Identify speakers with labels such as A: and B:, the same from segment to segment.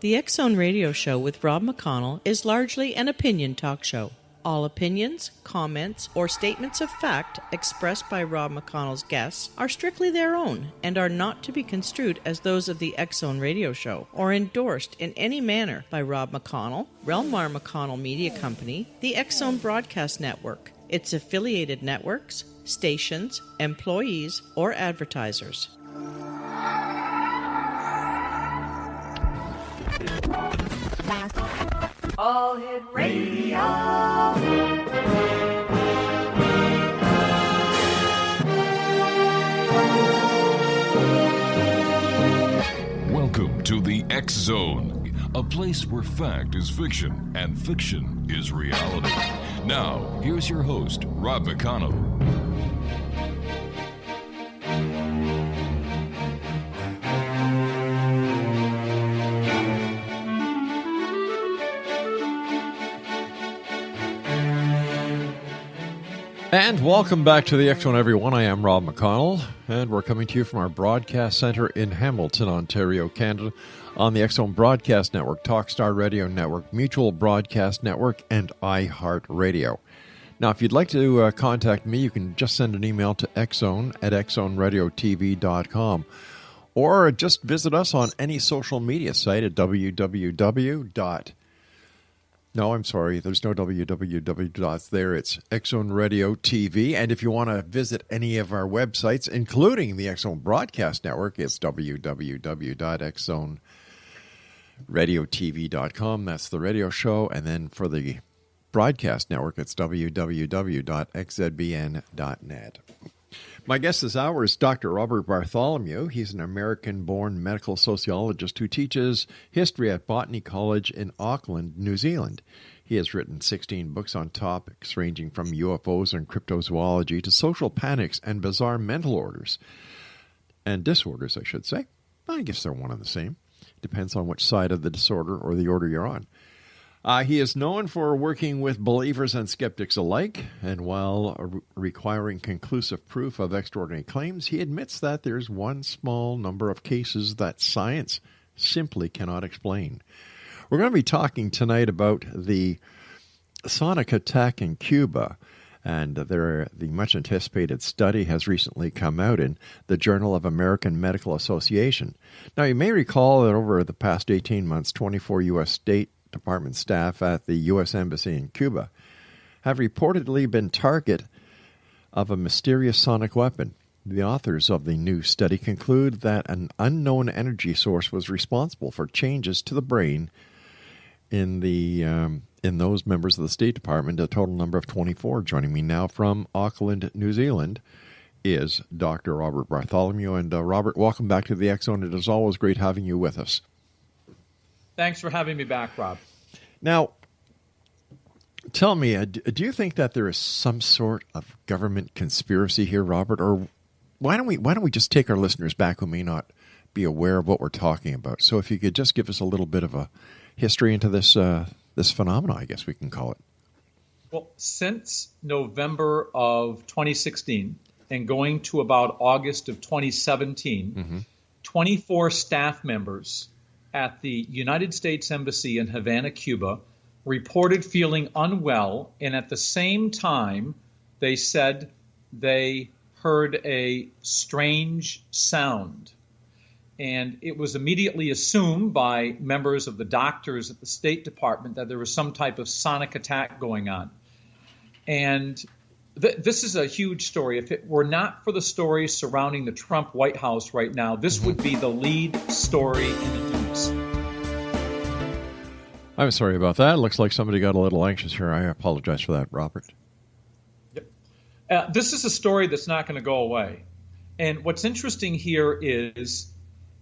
A: The X Zone Radio Show with Rob McConnell is largely an opinion talk show. All opinions, comments, or statements of fact expressed by Rob McConnell's guests are strictly their own and are not to be construed as those of the X Zone Radio Show or endorsed in any manner by Rob McConnell, rel-mar McConnell Media Company, the X Zone Broadcast Network, its affiliated networks, stations, employees, or advertisers.
B: All Hit Radio.
C: Welcome to the X Zone, a place where fact is fiction and fiction is reality. Now, here's your host, Rob McConnell.
D: And welcome back to the X Zone, everyone. I am Rob McConnell, and we're coming to you from our broadcast center in Hamilton, Ontario, Canada, on the X Zone Broadcast Network, Talkstar Radio Network, Mutual Broadcast Network, and iHeartRadio. Now, if you'd like to contact me, you can just send an email to xzone@xzoneradiotv.com, or just visit us on any social media site at No, I'm sorry. There's no www dots there. It's X Zone Radio TV. And if you want to visit any of our websites, including the X Zone Broadcast Network, it's www.xzoneradiotv.com. That's the radio show. And then for the broadcast network, it's www.xzbn.net. My guest this hour is Dr. Robert Bartholomew. He's an American-born medical sociologist who teaches history at Botany College in Auckland, New Zealand. He has written 16 books on topics ranging from UFOs and cryptozoology to social panics and bizarre mental orders. And disorders, I should say. I guess they're one and the same. Depends on which side of the disorder or the order you're on. He is known for working with believers and skeptics alike, and while requiring conclusive proof of extraordinary claims, he admits that there's one small number of cases that science simply cannot explain. We're going to be talking tonight about the sonic attack in Cuba, and the much-anticipated study has recently come out in the Journal of American Medical Association. Now, you may recall that over the past 18 months, 24 U.S. State Department staff at the U.S. Embassy in Cuba have reportedly been target of a mysterious sonic weapon. The authors of the new study conclude that an unknown energy source was responsible for changes to the brain in those members of the State Department, a total number of 24. Joining me now from Auckland, New Zealand, is Dr. Robert Bartholomew. And Robert, welcome back to the X Zone. It is always great having you with us.
E: Thanks for having me back, Rob.
D: Now, tell me, do you think that there is some sort of government conspiracy here, Robert? Or why don't we just take our listeners back who may not be aware of what we're talking about? So if you could just give us a little bit of a history into this this phenomenon, I guess we can call it.
E: Well, since November of 2016 and going to about August of 2017, 24 staff members at the United States Embassy in Havana, Cuba, reported feeling unwell, and at the same time, they said they heard a strange sound. And it was immediately assumed by members of the doctors at the State Department that there was some type of sonic attack going on. And this is a huge story. If it were not for the story surrounding the Trump White House right now, this would be the lead story in the news.
D: I'm sorry about that. It looks like somebody got a little anxious here. I apologize for that, Robert.
E: Yep. This is a story that's not going to go away. And what's interesting here is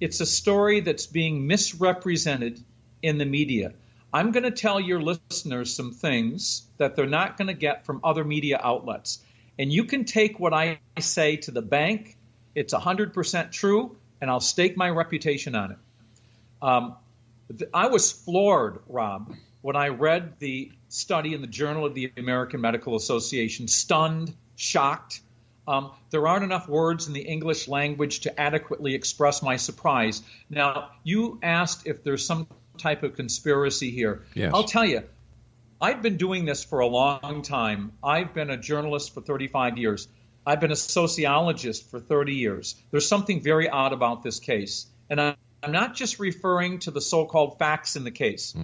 E: it's a story that's being misrepresented in the media. I'm going to tell your listeners some things that they're not going to get from other media outlets. And you can take what I say to the bank. It's 100% true, and I'll stake my reputation on it. I was floored, Rob, when I read the study in the Journal of the American Medical Association. Stunned, shocked. There aren't enough words in the English language to adequately express my surprise. Now, you asked if there's some type of conspiracy here.
D: Yes.
E: I'll tell you, I've been doing this for a long time. I've been a journalist for 35 years. I've been a sociologist for 30 years. There's something very odd about this case. And I'm not just referring to the so-called facts in the case,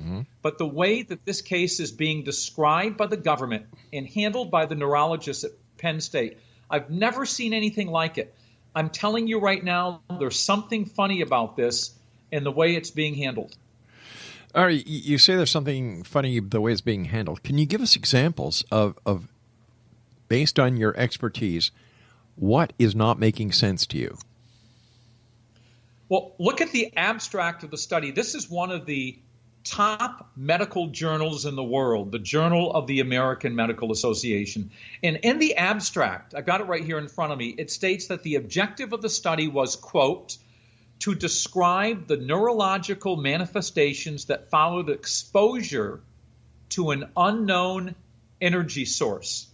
E: but the way that this case is being described by the government and handled by the neurologists at Penn State. I've never seen anything like it. I'm telling you right now, there's something funny about this and the way it's being handled.
D: All right, you say there's something funny the way it's being handled. Can you give us examples of based on your expertise, what is not making sense to you?
E: Well, look at the abstract of the study. This is one of the top medical journals in the world, the Journal of the American Medical Association. And in the abstract, I've got it right here in front of me, it states that the objective of the study was, quote, to describe the neurological manifestations that followed exposure to an unknown energy source.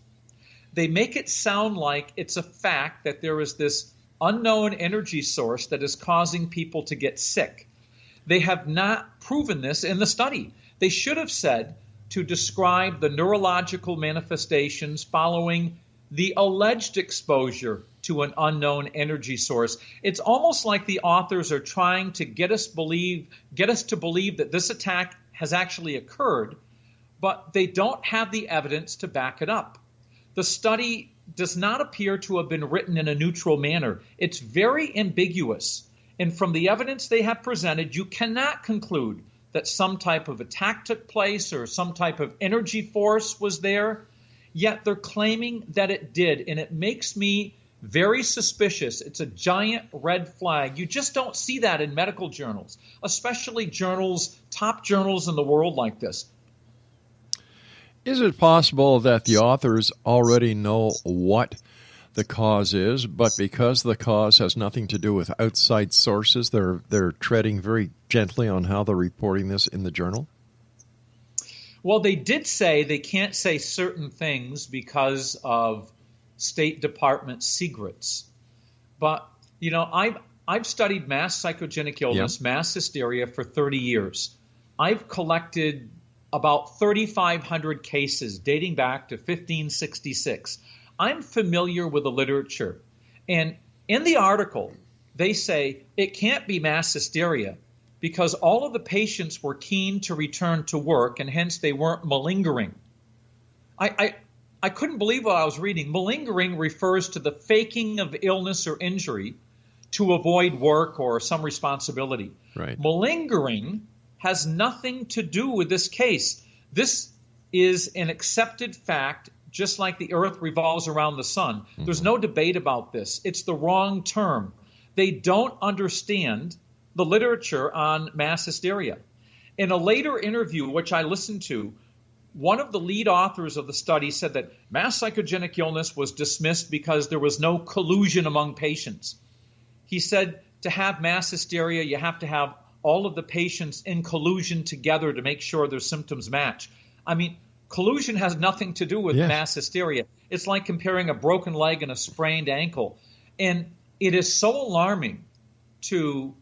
E: They make it sound like it's a fact that there is this unknown energy source that is causing people to get sick. They have not proven this in the study. They should have said to describe the neurological manifestations following the alleged exposure to an unknown energy source. It's almost like the authors are trying to get us to believe that this attack has actually occurred, but they don't have the evidence to back it up. The study does not appear to have been written in a neutral manner. It's very ambiguous. And from the evidence they have presented, you cannot conclude that some type of attack took place or some type of energy force was there. Yet they're claiming that it did. And it makes me very suspicious. It's a giant red flag. You just don't see that in medical journals, especially journals, top journals in the world like this.
D: Is it possible that the authors already know what the cause is, but because the cause has nothing to do with outside sources, they're treading very gently on how they're reporting this in the journal?
E: Well, they did say they can't say certain things because of State Department secrets. But, you know, I've studied mass psychogenic illness, mass hysteria for 30 years. I've collected about 3,500 cases dating back to 1566. I'm familiar with the literature. And in the article, they say it can't be mass hysteria because all of the patients were keen to return to work and hence they weren't malingering. I couldn't believe what I was reading. Malingering refers to the faking of illness or injury to avoid work or some responsibility.
D: Right.
E: Malingering has nothing to do with this case. This is an accepted fact, just like the earth revolves around the sun. There's no debate about this. It's the wrong term. They don't understand the literature on mass hysteria. In a later interview, which I listened to, one of the lead authors of the study said that mass psychogenic illness was dismissed because there was no collusion among patients. He said to have mass hysteria, you have to have all of the patients in collusion together to make sure their symptoms match. I mean, collusion has nothing to do with mass hysteria. It's like comparing a broken leg and a sprained ankle. And it is so alarming to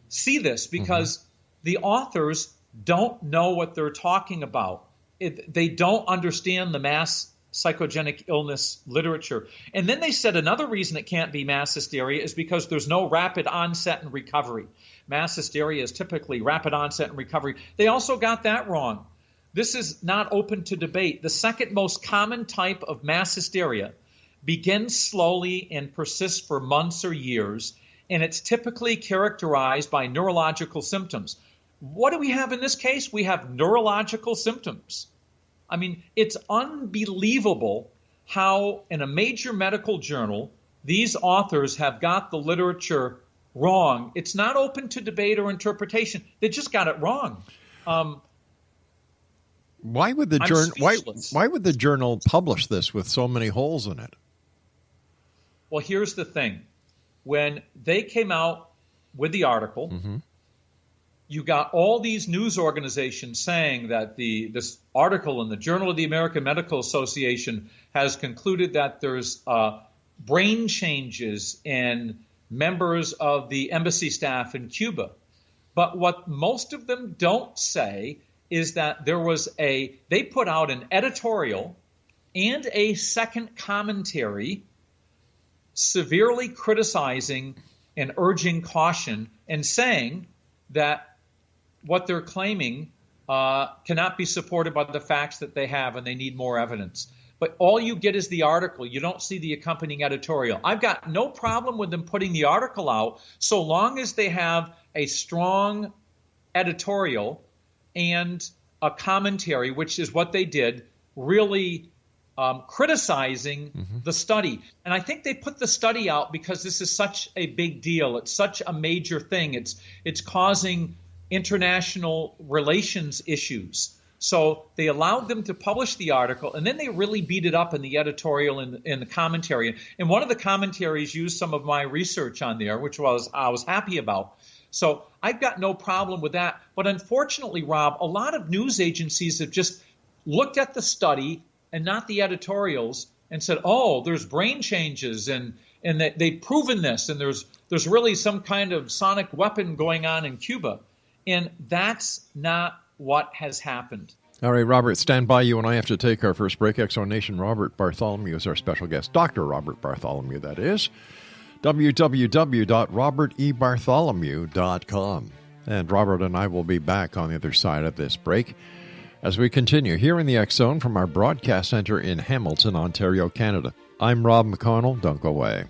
E: see this because the authors don't know what they're talking about. They don't understand the mass psychogenic illness literature. And then they said another reason it can't be mass hysteria is because there's no rapid onset and recovery. Mass hysteria is typically rapid onset and recovery. They also got that wrong. This is not open to debate. The second most common type of mass hysteria begins slowly and persists for months or years, and it's typically characterized by neurological symptoms. What do we have in this case? We have neurological symptoms. I mean, it's unbelievable how in a major medical journal, these authors have got the literature wrong. It's not open to debate or interpretation. They just got it wrong.
D: Why would the journal publish this with so many holes in it?
E: Well, here's the thing. When they came out with the article, you got all these news organizations saying that this article in the Journal of the American Medical Association has concluded that there's brain changes in members of the embassy staff in Cuba. But what most of them don't say is that they put out an editorial and a second commentary severely criticizing and urging caution and saying that what they're claiming cannot be supported by the facts that they have and they need more evidence. But all you get is the article. You don't see the accompanying editorial. I've got no problem with them putting the article out so long as they have a strong editorial and a commentary, which is what they did, really criticizing the study. And I think they put the study out because this is such a big deal. It's such a major thing. It's causing international relations issues. So they allowed them to publish the article, and then they really beat it up in the editorial and the commentary. And one of the commentaries used some of my research on there, which I was happy about. So I've got no problem with that. But unfortunately, Rob, a lot of news agencies have just looked at the study and not the editorials and said, oh, there's brain changes and that they've proven this, and there's really some kind of sonic weapon going on in Cuba. And that's not what has happened.
D: All right, Robert, stand by. You and I have to take our first break. X-Zone Nation, Robert Bartholomew is our special guest. Dr. Robert Bartholomew, that is. www.robertebartholomew.com. And Robert and I will be back on the other side of this break as we continue here in the X-Zone from our broadcast center in Hamilton, Ontario, Canada. I'm Rob McConnell. Don't go away.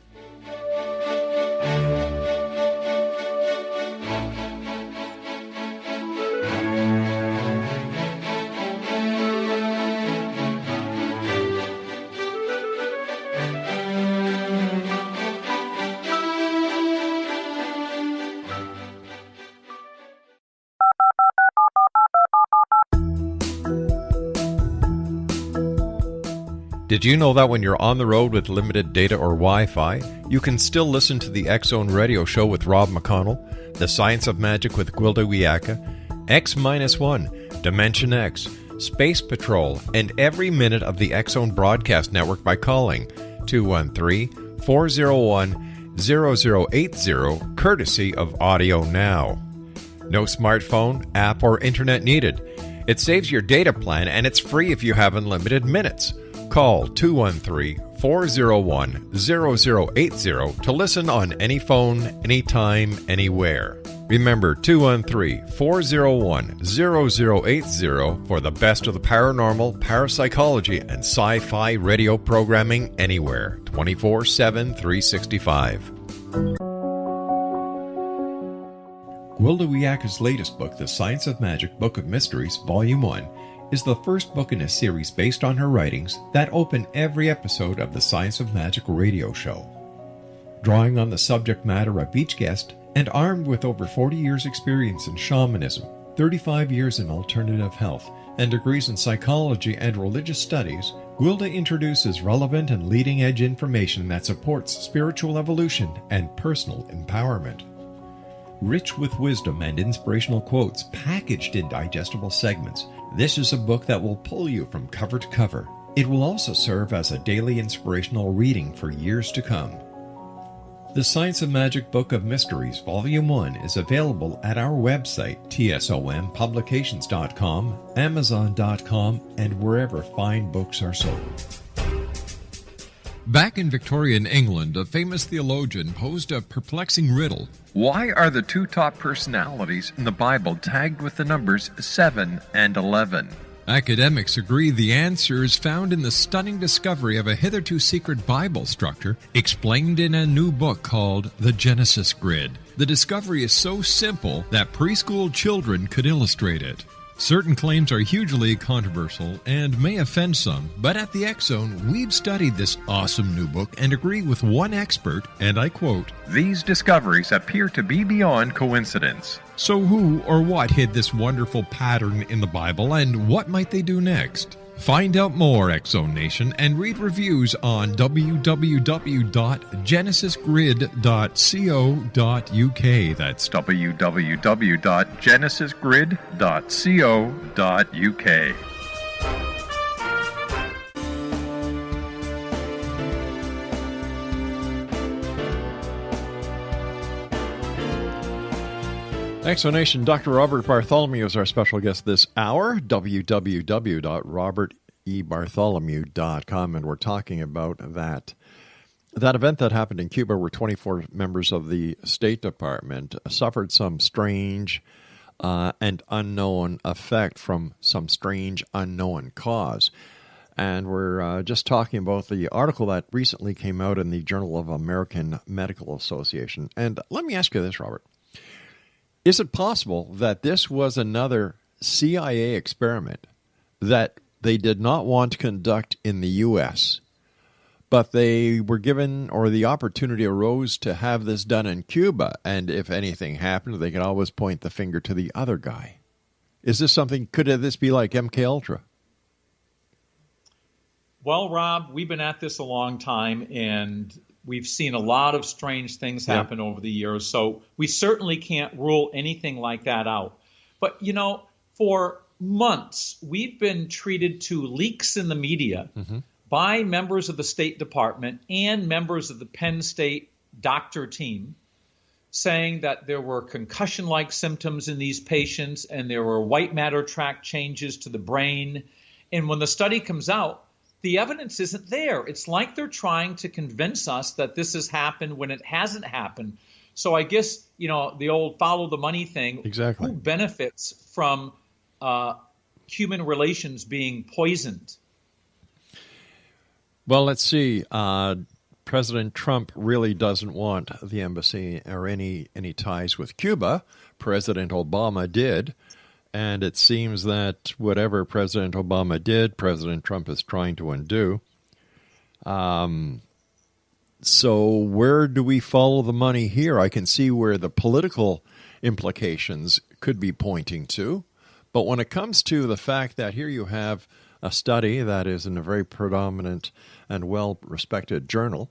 D: Did you know that when you're on the road with limited data or Wi-Fi, you can still listen to the X-Zone radio show with Rob McConnell, The Science of Magic with Gwilda Wiyaka, X-1, Dimension X, Space Patrol, and every minute of the X-Zone broadcast network by calling 213-401-0080, courtesy of Audio Now. No smartphone, app, or internet needed. It saves your data plan, and it's free if you have unlimited minutes. Call 213-401-0080 to listen on any phone, anytime, anywhere. Remember 213-401-0080 for the best of the paranormal, parapsychology, and sci-fi radio programming anywhere, 24/7, 365. Gwilda Wiyaka's latest book, The Science of Magic, Book of Mysteries, Volume 1, is the first book in a series based on her writings that open every episode of the Science of Magic radio show. Drawing on the subject matter of each guest, and armed with over 40 years' experience in shamanism, 35 years in alternative health, and degrees in psychology and religious studies, Gwilda introduces relevant and leading-edge information that supports spiritual evolution and personal empowerment. Rich with wisdom and inspirational quotes packaged in digestible segments, this is a book that will pull you from cover to cover. It will also serve as a daily inspirational reading for years to come. The Science of Magic Book of Mysteries, Volume 1 is available at our website, tsompublications.com, amazon.com, and wherever fine books are sold. Back in Victorian England, a famous theologian posed a perplexing riddle. Why are the two top personalities in the Bible tagged with the numbers 7 and 11? Academics agree the answer is found in the stunning discovery of a hitherto secret Bible structure explained in a new book called The Genesis Grid. The discovery is so simple that preschool children could illustrate it. Certain claims are hugely controversial and may offend some, but at the X-Zone, we've studied this awesome new book and agree with one expert, and I quote, "These discoveries appear to be beyond coincidence." So who or what hid this wonderful pattern in the Bible, and what might they do next? Find out more, X-Zone Nation, and read reviews on www.genesisgrid.co.uk. That's www.genesisgrid.co.uk. Explanation, Dr. Robert Bartholomew is our special guest this hour, www.robertebartholomew.com, and we're talking about that event that happened in Cuba where 24 members of the State Department suffered some strange and unknown effect from some strange unknown cause. And we're just talking about the article that recently came out in the Journal of American Medical Association. And let me ask you this, Robert. Is it possible that this was another CIA experiment that they did not want to conduct in the U.S., but they were given, or the opportunity arose to have this done in Cuba, and if anything happened, they could always point the finger to the other guy? Is this something, could this be like MKUltra?
E: Well, Rob, we've been at this a long time, and we've seen a lot of strange things happen over the years, so we certainly can't rule anything like that out. But, for months, we've been treated to leaks in the media by members of the State Department and members of the Penn State doctor team saying that there were concussion-like symptoms in these patients and there were white matter tract changes to the brain. And when the study comes out, the evidence isn't there. It's like they're trying to convince us that this has happened when it hasn't happened. So I guess, the old follow the money thing.
D: Exactly.
E: Who benefits from human relations being poisoned?
D: Well, let's see. President Trump really doesn't want the embassy or any ties with Cuba. President Obama did. And it seems that whatever President Obama did, President Trump is trying to undo. So where do we follow the money here? I can see where the political implications could be pointing to. But when it comes to the fact that here you have a study that is in a very predominant and well-respected journal,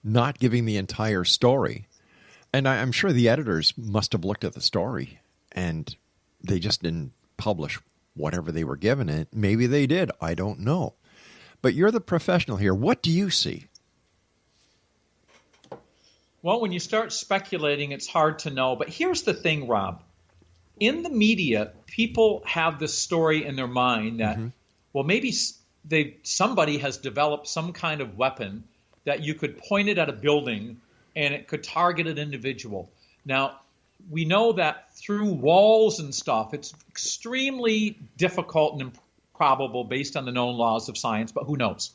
D: not giving the entire story, and I'm sure the editors must have looked at the story and they just didn't publish whatever they were given it. Maybe they did. I don't know. But you're the professional here. What do you see?
E: Well, when you start speculating, it's hard to know. But here's the thing, Rob. In the media, people have this story in their mind that, well, maybe somebody has developed some kind of weapon that you could point it at a building and it could target an individual. Now, we know that through walls and stuff, it's extremely difficult and improbable based on the known laws of science, but who knows?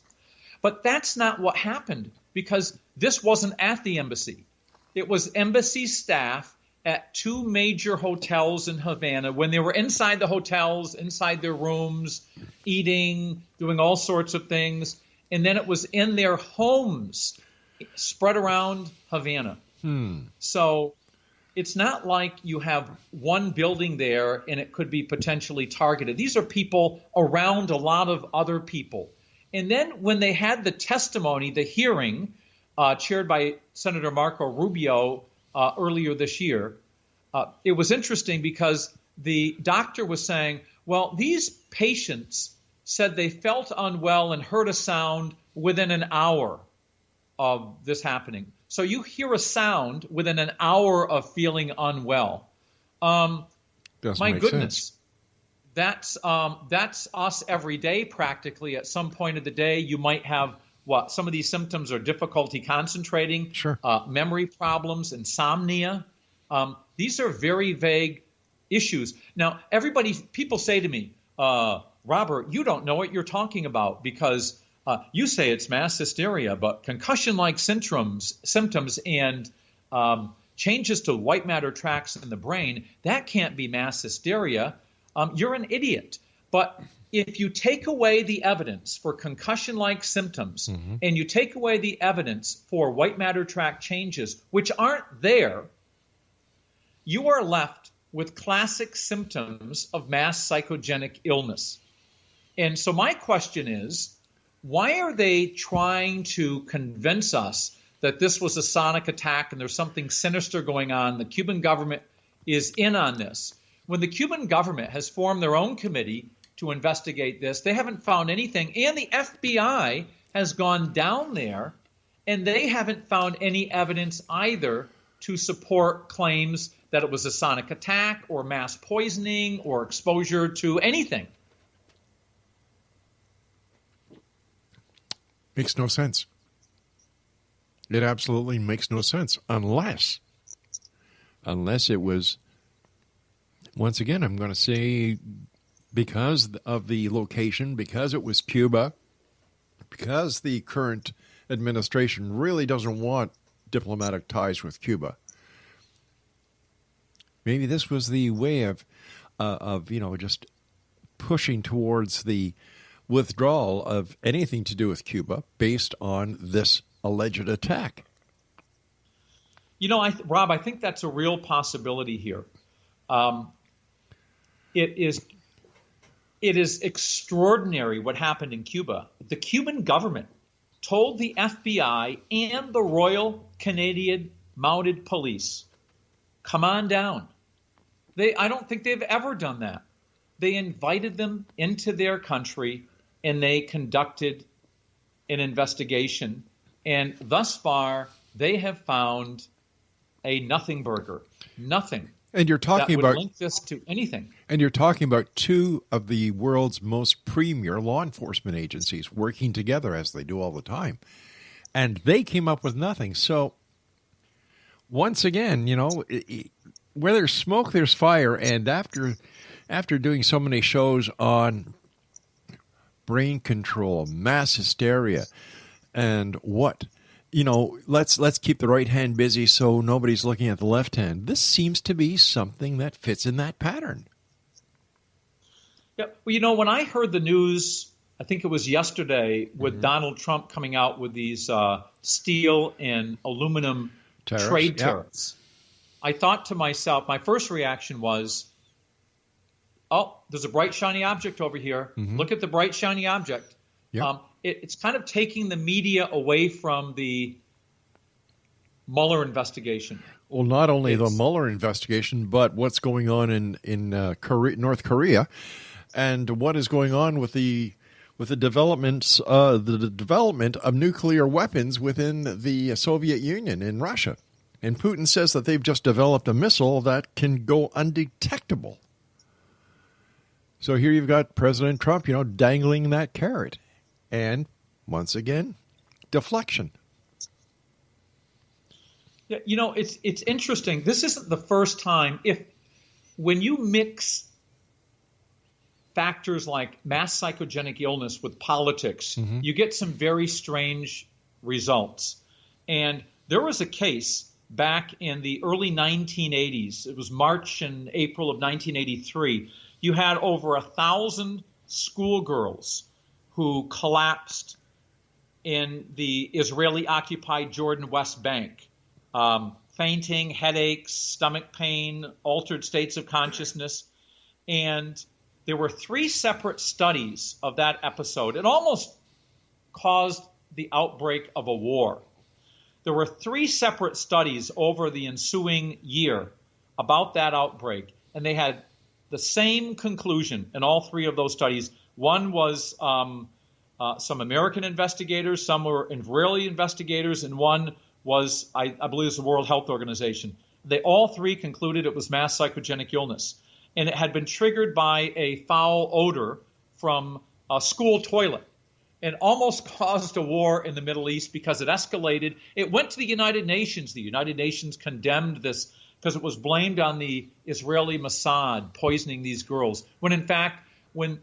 E: But that's not what happened, because this wasn't at the embassy. It was embassy staff at two major hotels in Havana when they were inside the hotels, inside their rooms, eating, doing all sorts of things. And then it was in their homes spread around Havana. So it's not like you have one building there and it could be potentially targeted. These are people around a lot of other people. And then when they had the testimony, the hearing, chaired by Senator Marco Rubio earlier this year, it was interesting because the doctor was saying, well, these patients said they felt unwell and heard a sound within an hour of this happening. So you hear a sound within an hour of feeling unwell. My goodness, that's us every day practically. At some point of the day, you might have some of these symptoms are difficulty concentrating, memory problems, insomnia. These are very vague issues. Now, people say to me, Robert, you don't know what you're talking about because you say it's mass hysteria, but concussion-like symptoms and changes to white matter tracts in the brain, that can't be mass hysteria. You're an idiot. But if you take away the evidence for concussion-like symptoms and you take away the evidence for white matter tract changes, which aren't there, you are left with classic symptoms of mass psychogenic illness. And so my question is, why are they trying to convince us that this was a sonic attack and there's something sinister going on? The Cuban government is in on this. When the Cuban government has formed their own committee to investigate this, they haven't found anything. And the FBI has gone down there and they haven't found any evidence either to support claims that it was a sonic attack or mass poisoning or exposure to anything.
D: Makes no sense. It absolutely makes no sense unless it was, once again, I'm going to say, because of the location, because it was Cuba, because the current administration really doesn't want diplomatic ties with Cuba. Maybe this was the way of just pushing towards the withdrawal of anything to do with Cuba based on this alleged attack.
E: Rob, I think that's a real possibility here. It is extraordinary what happened in Cuba. The Cuban government told the FBI and the Royal Canadian Mounted Police, come on down. I don't think they've ever done that. They invited them into their country and they conducted an investigation. And thus far, they have found a nothing burger. Nothing.
D: And you're talking
E: that would
D: about
E: link this to anything.
D: And you're talking about two of the world's most premier law enforcement agencies working together, as they do all the time. And they came up with nothing. So once again, where there's smoke, there's fire. And after doing so many shows on brain control, mass hysteria, and let's keep the right hand busy so nobody's looking at the left hand. This seems to be something that fits in that pattern.
E: Yeah, well, when I heard the news, I think it was yesterday, with Donald Trump coming out with these steel and aluminum trade tariffs, I thought to myself, my first reaction was, oh, there's a bright, shiny object over here. Look at the bright, shiny object. Yep. It's kind of taking the media away from the Mueller investigation.
D: Well, not only the Mueller investigation, but what's going on in North Korea, and what is going on with the development of nuclear weapons within the Soviet Union and Russia. And Putin says that they've just developed a missile that can go undetectable. So here you've got President Trump, dangling that carrot. And once again, deflection.
E: Yeah, it's interesting. This isn't the first time. When you mix factors like mass psychogenic illness with politics, you get some very strange results. And there was a case back in the early 1980s. It was March and April of 1983. You had over 1,000 schoolgirls who collapsed in the Israeli-occupied Jordan West Bank. Fainting, headaches, stomach pain, altered states of consciousness. And there were 3 separate studies of that episode. It almost caused the outbreak of a war. There were 3 separate studies over the ensuing year about that outbreak, and they had the same conclusion in all 3 of those studies. One was some American investigators, some were Israeli investigators, and one was, I believe, it was the World Health Organization. They all 3 concluded it was mass psychogenic illness, and it had been triggered by a foul odor from a school toilet, and almost caused a war in the Middle East because it escalated. It went to the United Nations. The United Nations condemned this because it was blamed on the Israeli Mossad poisoning these girls, when in fact, when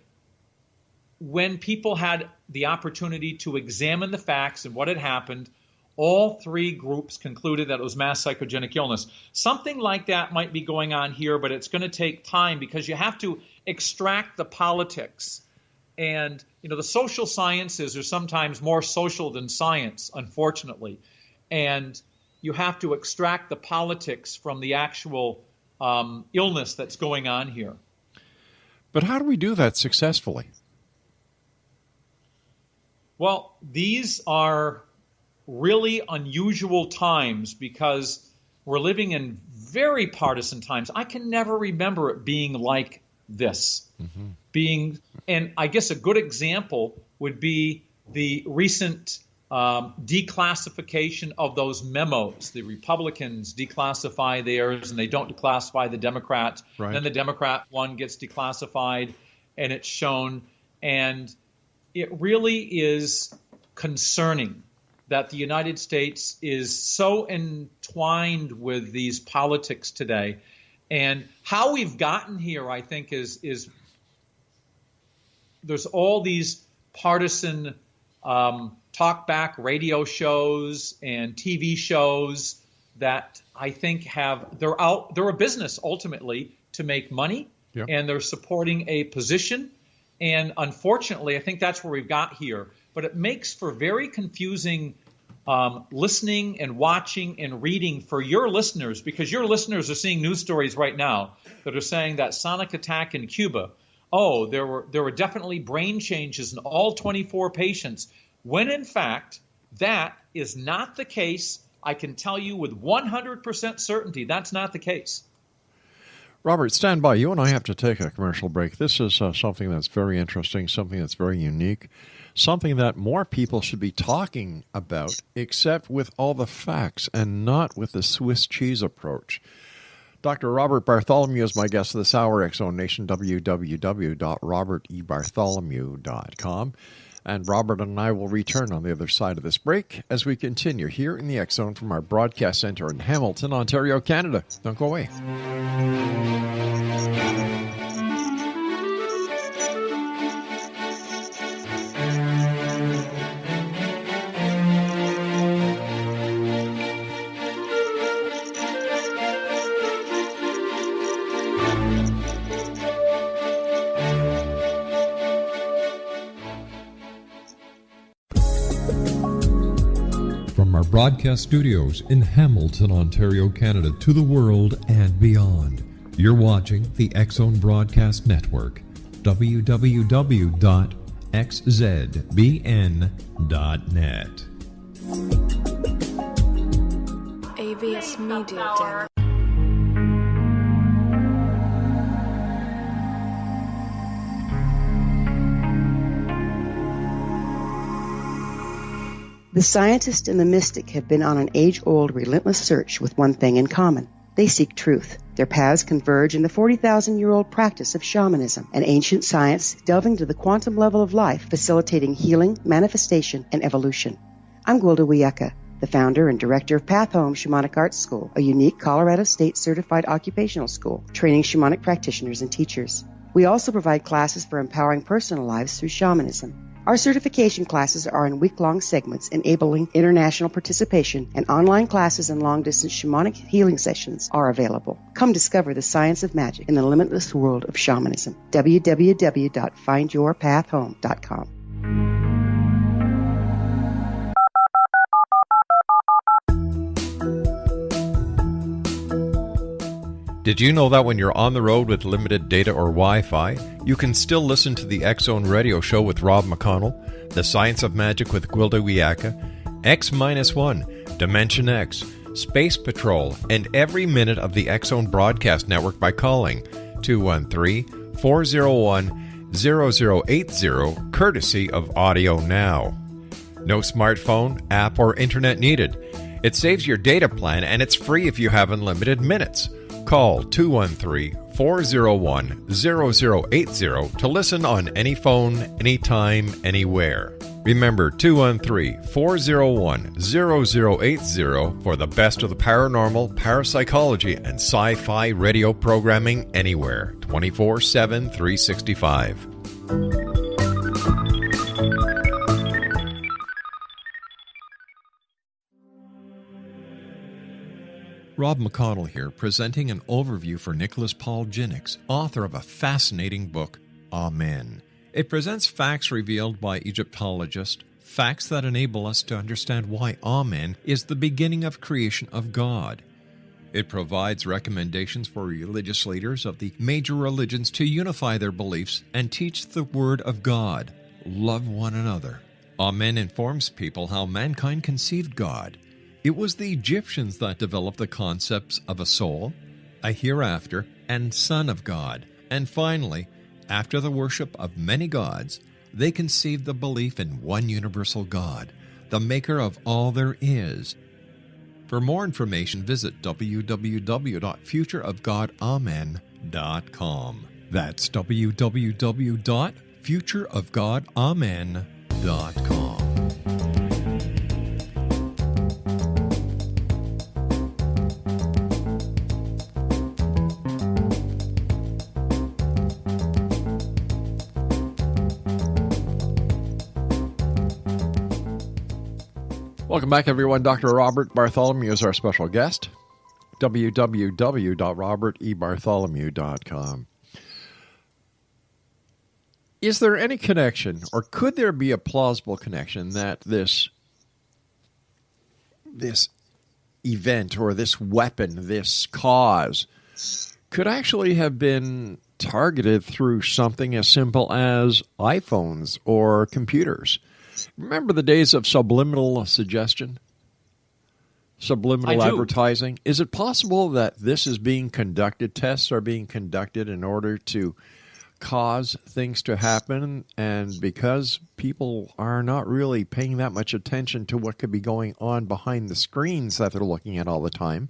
E: people had the opportunity to examine the facts and what had happened, all 3 groups concluded that it was mass psychogenic illness. Something like that might be going on here, but it's going to take time because you have to extract the politics. And, the social sciences are sometimes more social than science, unfortunately. And you have to extract the politics from the actual illness that's going on here.
D: But how do we do that successfully?
E: Well, these are really unusual times because we're living in very partisan times. I can never remember it being like this. And I guess a good example would be the recent declassification of those memos. The Republicans declassify theirs and they don't declassify the Democrat.
D: Right.
E: Then the Democrat one gets declassified and it's shown. And it really is concerning that the United States is so entwined with these politics today. And how we've gotten here, I think, is there's all these partisan talkback radio shows and TV shows that I think they're a business ultimately to make money,
D: Yep.
E: and they're supporting a position. And unfortunately, I think that's where we've got here. But it makes for very confusing listening and watching and reading for your listeners, because your listeners are seeing news stories right now that are saying that sonic attack in Cuba. Oh, there were definitely brain changes in all 24 patients, when in fact that is not the case. I can tell you with 100% certainty that's not the case.
D: Robert, stand by. You and I have to take a commercial break. This is something that's very interesting, something that's very unique, something that more people should be talking about, except with all the facts and not with the Swiss cheese approach. Dr. Robert Bartholomew is my guest this hour. X-Zone Nation, www.robertebartholomew.com. And Robert and I will return on the other side of this break as we continue here in the X-Zone from our broadcast center in Hamilton, Ontario, Canada. Don't go away.
F: Broadcast studios in Hamilton, Ontario, Canada, to the world and beyond. You're watching the X-Zone Broadcast Network, www.xzbn.net.
G: AVS Media Demo.
H: The scientist and the mystic have been on an age-old, relentless search with one thing in common. They seek truth. Their paths converge in the 40,000-year-old practice of shamanism, an ancient science delving to the quantum level of life, facilitating healing, manifestation, and evolution. I'm Gwilda Wiyaka, the founder and director of Path Home Shamanic Arts School, a unique Colorado State-certified occupational school, training shamanic practitioners and teachers. We also provide classes for empowering personal lives through shamanism. Our certification classes are in week-long segments enabling international participation, and online classes and long-distance shamanic healing sessions are available. Come discover the science of magic in the limitless world of shamanism. www.findyourpathhome.com.
D: Did you know that when you're on the road with limited data or Wi-Fi, you can still listen to the X-Zone radio show with Rob McConnell, The Science of Magic with Gwilda Wiyaka, X-1, Dimension X, Space Patrol, and every minute of the X-Zone broadcast network by calling 213-401-0080, courtesy of Audio Now. No smartphone, app, or internet needed. It saves your data plan, and it's free if you have unlimited minutes. Call 213-401-0080 to listen on any phone, anytime, anywhere. Remember 213-401-0080 for the best of the paranormal, parapsychology, and sci-fi radio programming anywhere, 24/7, 365. Rob McConnell here, presenting an overview for Nicholas Paul Jennings, author of a fascinating book, Amen. It presents facts revealed by Egyptologists, facts that enable us to understand why Amen is the beginning of creation of God. It provides recommendations for religious leaders of the major religions to unify their beliefs and teach the Word of God. Love one another. Amen informs people how mankind conceived God. It was the Egyptians that developed the concepts of a soul, a hereafter, and Son of God. And finally, after the worship of many gods, they conceived the belief in one universal God,
F: the maker of all there is. For more information, visit www.futureofgodamen.com. That's www.futureofgodamen.com.
D: Welcome back, everyone. Dr. Robert Bartholomew is our special guest. www.robertebartholomew.com. Is there any connection, or could there be a plausible connection that this event or this weapon, this cause, could actually have been targeted through something as simple as iPhones or computers? Remember the days of subliminal suggestion? Subliminal advertising? Is it possible that this is being conducted, tests are being conducted in order to cause things to happen, and because people are not really paying that much attention to what could be going on behind the screens that they're looking at all the time,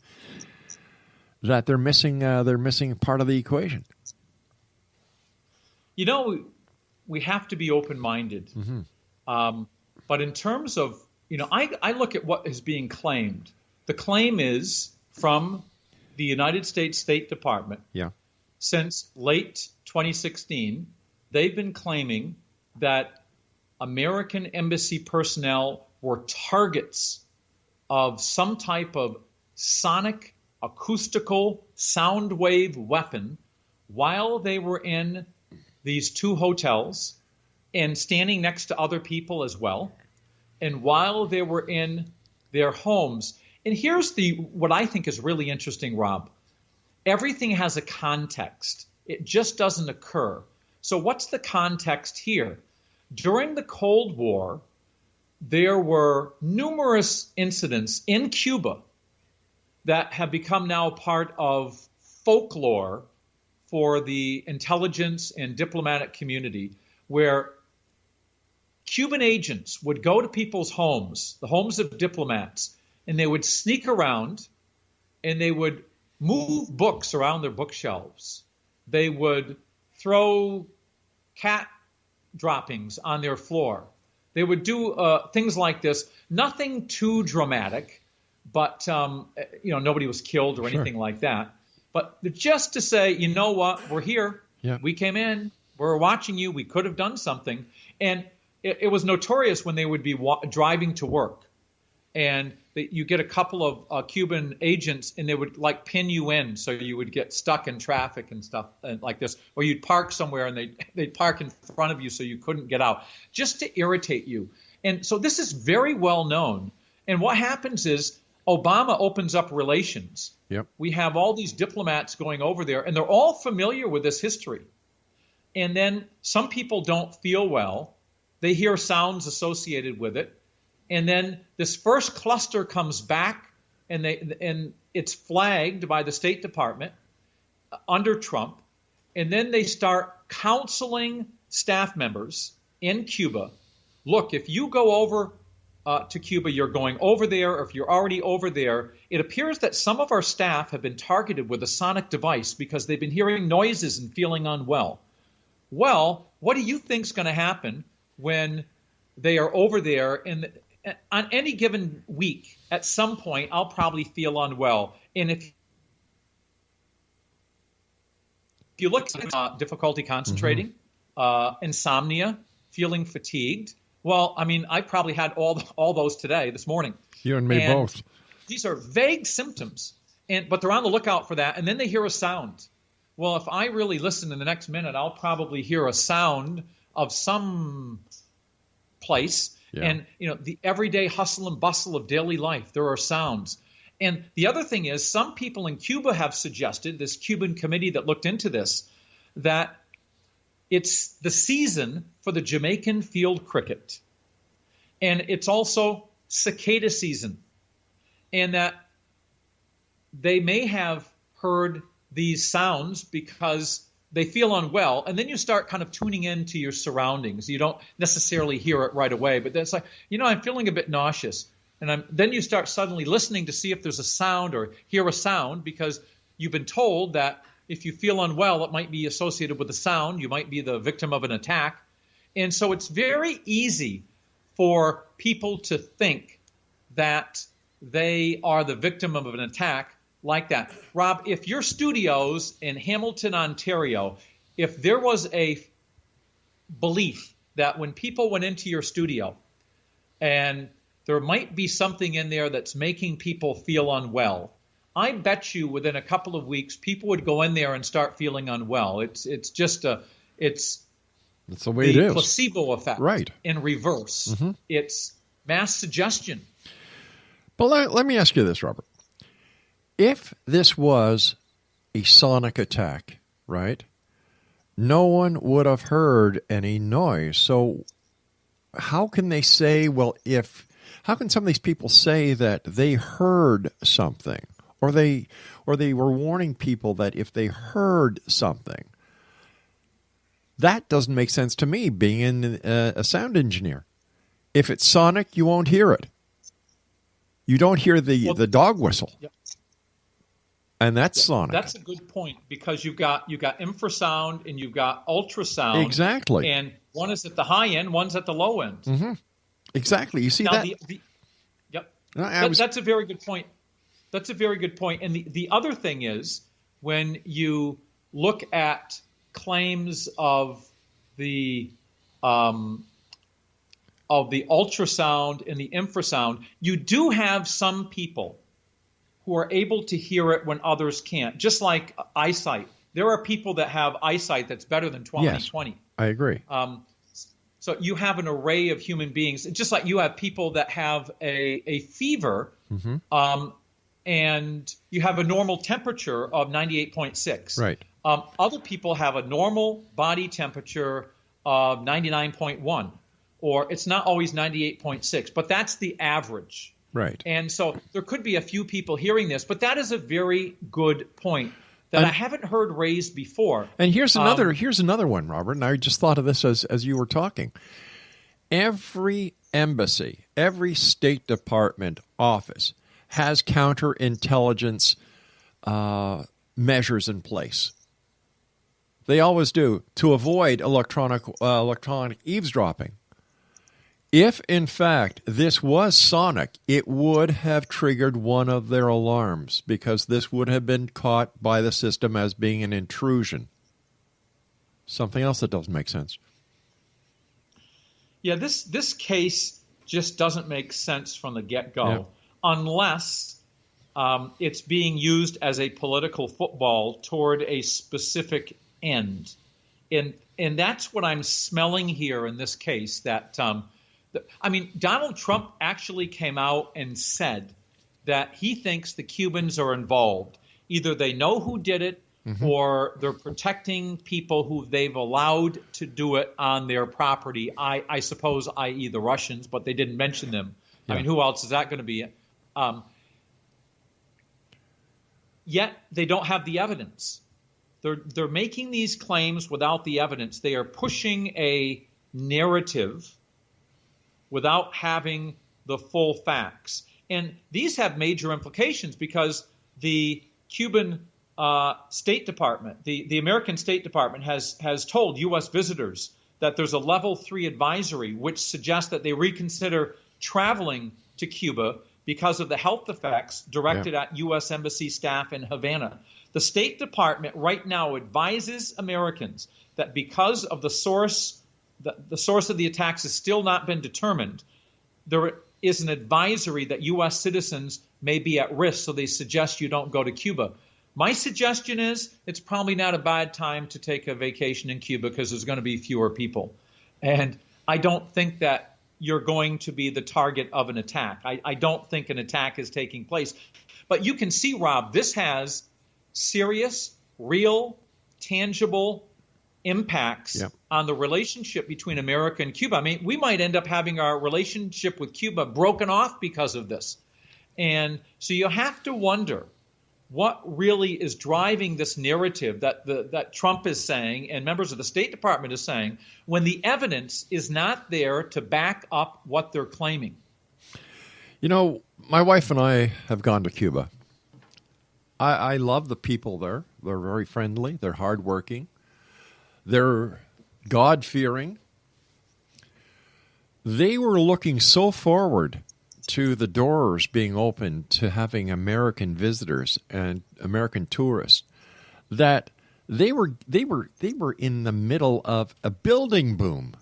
D: that they're missing part of the equation?
E: You know, we have to be open-minded.
D: Mm-hmm.
E: But in terms of, I look at what is being claimed. The claim is from the United States State Department.
D: Yeah.
E: Since late 2016, they've been claiming that American embassy personnel were targets of some type of sonic, acoustical, sound wave weapon while they were in these two hotels and standing next to other people as well, and while they were in their homes. And here's what I think is really interesting, Rob. Everything has a context. It just doesn't occur. So what's the context here? During the Cold War, there were numerous incidents in Cuba that have become now part of folklore for the intelligence and diplomatic community, where Cuban agents would go to people's homes, the homes of diplomats, and they would sneak around and they would move books around their bookshelves. They would throw cat droppings on their floor. They would do things like this. Nothing too dramatic, but nobody was killed or anything like that. But just to say, you know what, we're here.
D: Yeah. We
E: came in. We're watching you. We could have done something. And it was notorious when they would be driving to work, and you get a couple of Cuban agents, and they would pin you in, so you would get stuck in traffic and stuff like this, or you'd park somewhere and they'd park in front of you so you couldn't get out, just to irritate you. And so this is very well known. And what happens is Obama opens up relations.
D: Yep.
E: We have all these diplomats going over there, and they're all familiar with this history. And then some people don't feel well. They hear sounds associated with it. And then this first cluster comes back, and it's flagged by the State Department under Trump. And then they start counseling staff members in Cuba. Look, if you go over to Cuba, you're going over there, or if you're already over there, it appears that some of our staff have been targeted with a sonic device because they've been hearing noises and feeling unwell. Well, what do you think's going to happen when they are over there? And on any given week, at some point, I'll probably feel unwell. And if you look at difficulty concentrating, insomnia, feeling fatigued, well, I mean, I probably had all those this morning.
D: You and me both.
E: These are vague symptoms, but they're on the lookout for that. And then they hear a sound. Well, if I really listen in the next minute, I'll probably hear a sound of some place. Yeah. And, the everyday hustle and bustle of daily life, there are sounds. And the other thing is, some people in Cuba have suggested, this Cuban committee that looked into this, that it's the season for the Jamaican field cricket. And it's also cicada season. And that they may have heard these sounds because they feel unwell, and then you start kind of tuning into your surroundings. You don't necessarily hear it right away, but then it's like, I'm feeling a bit nauseous. And then you start suddenly listening to see if there's a sound or hear a sound, because you've been told that if you feel unwell, it might be associated with a sound. You might be the victim of an attack. And so it's very easy for people to think that they are the victim of an attack like that. Rob, if your studios in Hamilton, Ontario, if there was a belief that when people went into your studio and there might be something in there that's making people feel unwell, I bet you within a couple of weeks, people would go in there and start feeling unwell. It's the way it is. Placebo effect,
D: right?
E: In reverse, It's mass suggestion.
D: But let me ask you this, Robert. If this was a sonic attack, right, no one would have heard any noise. So how can they say, how can some of these people say that they heard something, or they were warning people that if they heard something? That doesn't make sense to me, being a sound engineer. If it's sonic, you won't hear it. You don't hear the dog whistle.
E: Yep.
D: And that's sonic.
E: That's a good point, because you've got infrasound and you've got ultrasound.
D: Exactly.
E: And one is at the high end, one's at the low end.
D: Mm-hmm. Exactly. You see
E: now,
D: that?
E: Yep.
D: No,
E: that's a very good point. That's a very good point. And the other thing is, when you look at claims of the ultrasound and the infrasound, you do have some people who are able to hear it when others can't, just like eyesight. There are people that have eyesight that's better than 20/20.
D: Yes, I agree.
E: So you have an array of human beings, just like you have people that have a fever, and you have a normal temperature of 98.6.
D: Right.
E: Other people have a normal body temperature of 99.1, or it's not always 98.6, but that's the average.
D: Right.
E: And so there could be a few people hearing this, but that is a very good point that I haven't heard raised before.
D: And here's another one, Robert, and I just thought of this as you were talking. Every embassy, every State Department office has counterintelligence measures in place. They always do, to avoid electronic eavesdropping. If, in fact, this was sonic, it would have triggered one of their alarms, because this would have been caught by the system as being an intrusion. Something else that doesn't make sense.
E: Yeah, this case just doesn't make sense from the get-go, unless it's being used as a political football toward a specific end. And that's what I'm smelling here in this case, that Donald Trump actually came out and said that he thinks the Cubans are involved. Either they know who did it, or they're protecting people who they've allowed to do it on their property, I suppose, i.e. the Russians, but they didn't mention them. Yeah. I mean, who else is that going to be? Yet they don't have the evidence. They're making these claims without the evidence. They are pushing a narrative without having the full facts. And these have major implications, because the Cuban State Department, the American State Department has told U.S. visitors that there's a level 3 advisory which suggests that they reconsider traveling to Cuba because of the health effects directed at U.S. Embassy staff in Havana. The State Department right now advises Americans that because of the source of the attacks has still not been determined, there is an advisory that U.S. citizens may be at risk, so they suggest you don't go to Cuba. My suggestion is it's probably not a bad time to take a vacation in Cuba, because there's going to be fewer people. And I don't think that you're going to be the target of an attack. I don't think an attack is taking place. But you can see, Rob, this has serious, real, tangible impacts on the relationship between America and Cuba. I mean, we might end up having our relationship with Cuba broken off because of this. And so you have to wonder what really is driving this narrative that Trump is saying and members of the State Department is saying when the evidence is not there to back up what they're claiming.
D: You know, my wife and I have gone to Cuba. I love the people there. They're very friendly. They're hardworking. They're God-fearing. They were looking so forward to the doors being opened to having American visitors and American tourists that they were in the middle of a building boom.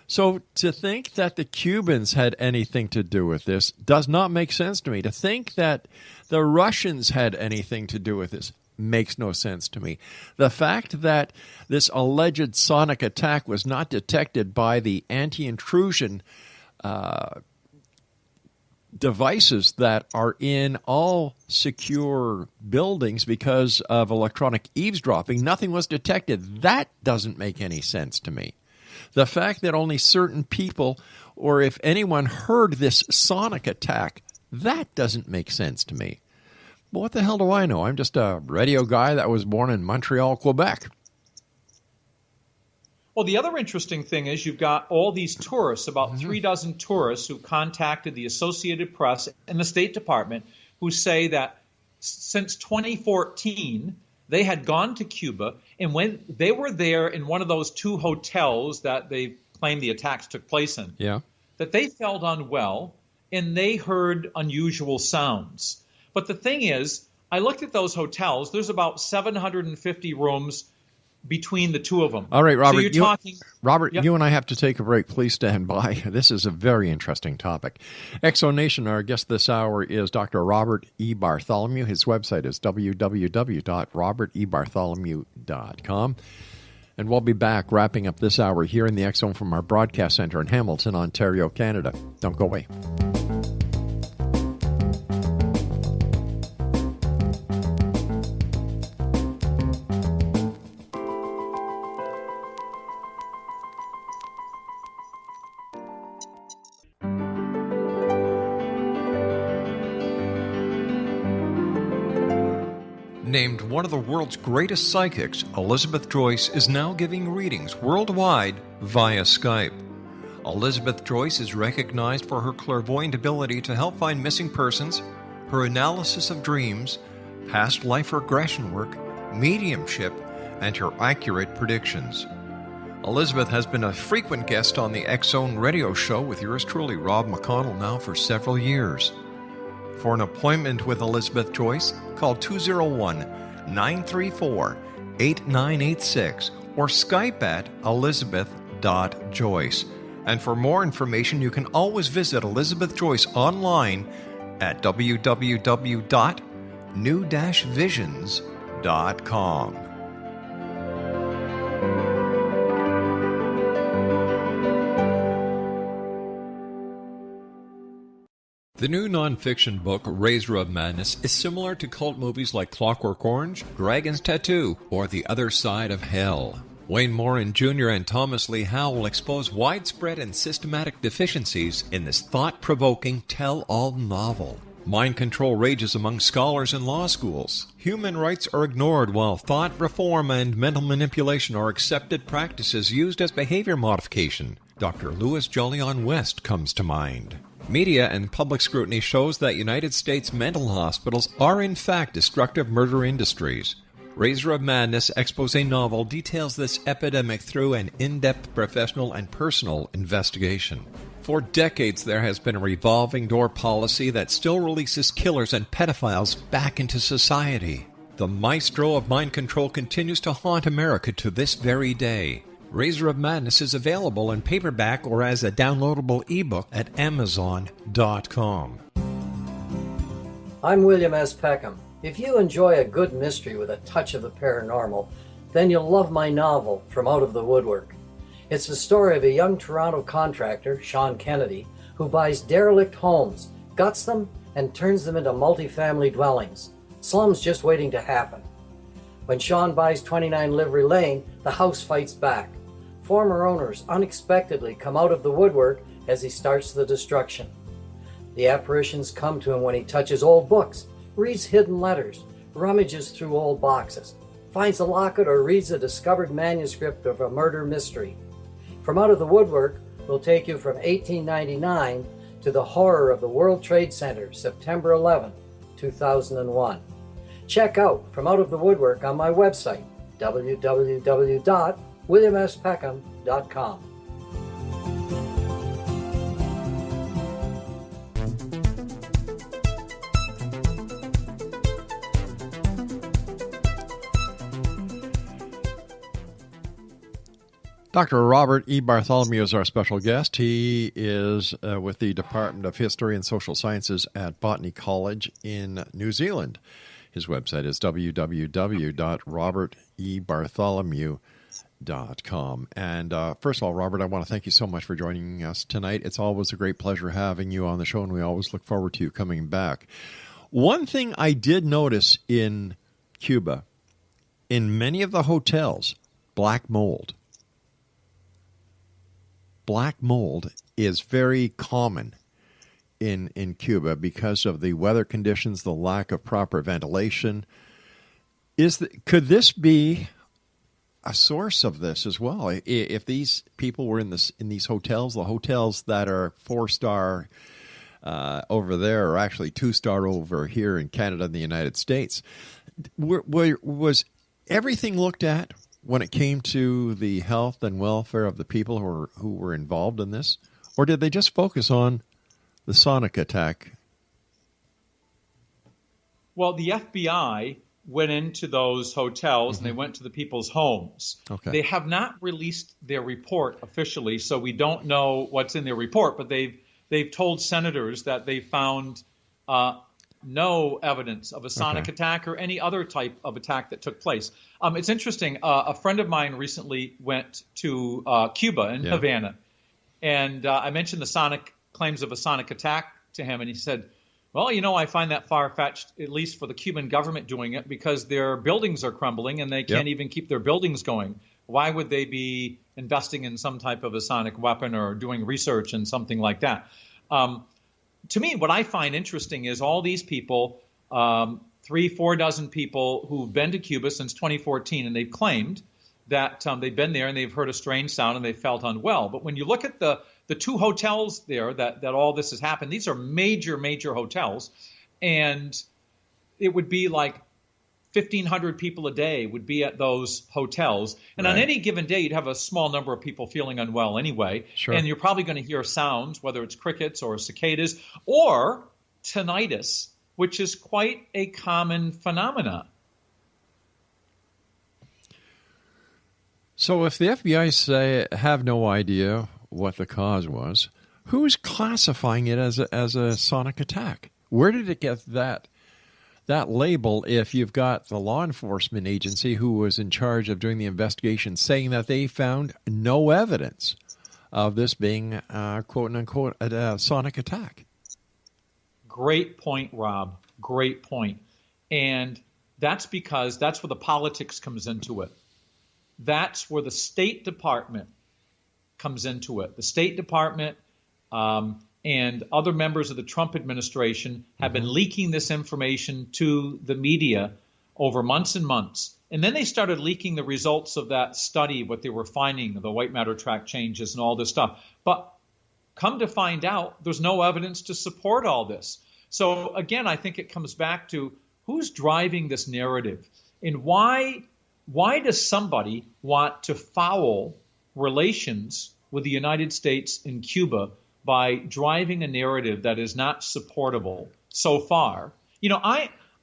D: So to think that the Cubans had anything to do with this does not make sense to me. To think that the Russians had anything to do with this makes no sense to me. The fact that this alleged sonic attack was not detected by the anti-intrusion devices that are in all secure buildings because of electronic eavesdropping, nothing was detected. That doesn't make any sense to me. The fact that only certain people, or if anyone heard this sonic attack, that doesn't make sense to me. But what the hell do I know? I'm just a radio guy that was born in Montreal, Quebec.
E: Well, the other interesting thing is you've got all these tourists, about 3 dozen tourists who contacted the Associated Press and the State Department, who say that since 2014, they had gone to Cuba, and when they were there in one of those 2 hotels that they claim the attacks took place in, that they felt unwell and they heard unusual sounds. But the thing is, I looked at those hotels. There's about 750 rooms between the 2 of them.
D: All right, Robert.
E: So
D: you and I have to take a break. Please stand by. This is a very interesting topic. Exonation, our guest this hour is Dr. Robert E. Bartholomew. His website is www.robertebartholomew.com. And we'll be back wrapping up this hour here in the X Zone from our broadcast center in Hamilton, Ontario, Canada. Don't go away.
F: Named one of the world's greatest psychics, Elizabeth Joyce is now giving readings worldwide via Skype. Elizabeth Joyce is recognized for her clairvoyant ability to help find missing persons, her analysis of dreams, past life regression work, mediumship, and her accurate predictions. Elizabeth has been a frequent guest on the X Zone radio show with yours truly, Rob McConnell, now for several years. For an appointment with Elizabeth Joyce, call 201-934-8986 or Skype at elizabeth.joyce. And for more information, you can always visit Elizabeth Joyce online at www.new-visions.com. The new nonfiction book, Razor of Madness, is similar to cult movies like Clockwork Orange, Dragon's Tattoo, or The Other Side of Hell. Wayne Morin Jr. and Thomas Lee Howe will expose widespread and systematic deficiencies in this thought-provoking tell-all novel. Mind control rages among scholars in law schools. Human rights are ignored while thought reform and mental manipulation are accepted practices used as behavior modification. Dr. Louis Jolyon West comes to mind. Media and public scrutiny shows that United States mental hospitals are in fact destructive murder industries. Razor of Madness expose novel details this epidemic through an in-depth professional and personal investigation. For decades, there has been a revolving door policy that still releases killers and pedophiles back into society. The maestro of mind control continues to haunt America to this very day. Razor of Madness is available in paperback or as a downloadable ebook at Amazon.com.
I: I'm William S. Peckham. If you enjoy a good mystery with a touch of the paranormal, then you'll love my novel, From Out of the Woodwork. It's the story of a young Toronto contractor, Sean Kennedy, who buys derelict homes, guts them, and turns them into multi-family dwellings. Slums just waiting to happen. When Sean buys 29 Livery Lane, the house fights back. Former owners unexpectedly come out of the woodwork as he starts the destruction. The apparitions come to him when he touches old books, reads hidden letters, rummages through old boxes, finds a locket, or reads a discovered manuscript of a murder mystery. From Out of the Woodwork will take you from 1899 to the horror of the World Trade Center, September 11, 2001. Check out From Out of the Woodwork on my website, www.williamspeckham.com.
D: Dr. Robert E. Bartholomew is our special guest. He is with the Department of History and Social Sciences at Botany College in New Zealand. His website is www.robertebartholomew.com. And first of all, Robert, I want to thank you so much for joining us tonight. It's always a great pleasure having you on the show, and we always look forward to you coming back. One thing I did notice in Cuba, in many of the hotels, black mold. Black mold is very common in Cuba because of the weather conditions, the lack of proper ventilation. Could this be a source of this as well? If these people were in these hotels, the hotels that are 4-star over there are actually 2-star over here in Canada and the United States, was everything looked at when it came to the health and welfare of the people who were involved in this? Or did they just focus on the sonic attack?
E: Well, the FBI went into those hotels and they went to the people's homes.
D: Okay.
E: They have not released their report officially, so we don't know what's in their report, but they've told senators that they found no evidence of a sonic attack or any other type of attack that took place. It's interesting. A friend of mine recently went to Cuba in Havana, and I mentioned the claims of a sonic attack to him, and he said, well, I find that far-fetched, at least for the Cuban government doing it, because their buildings are crumbling and they can't even keep their buildings going. Why would they be investing in some type of a sonic weapon or doing research and something like that? To me, what I find interesting is all these people, 3-4 dozen people who've been to Cuba since 2014, and they've claimed that they've been there and they've heard a strange sound and they felt unwell. But when you look at the 2 hotels there that all this has happened, these are major, major hotels, and it would be like 1,500 people a day would be at those hotels. And on any given day, you'd have a small number of people feeling unwell anyway. Sure. And you're probably going to hear sounds, whether it's crickets or cicadas or tinnitus, which is quite a common phenomena.
D: So if the FBI have no idea what the cause was, who's classifying it as a sonic attack? Where did it get that label if you've got the law enforcement agency who was in charge of doing the investigation saying that they found no evidence of this being, quote-unquote, a sonic attack?
E: Great point, Rob. Great point. And that's because that's where the politics comes into it. That's where the State Department comes into it. The State Department and other members of the Trump administration have been leaking this information to the media over months and months. And then they started leaking the results of that study, what they were finding, the white matter track changes and all this stuff. But come to find out, there's no evidence to support all this. So again, I think it comes back to who's driving this narrative, and why does somebody want to foul relations with the United States and Cuba by driving a narrative that is not supportable so far?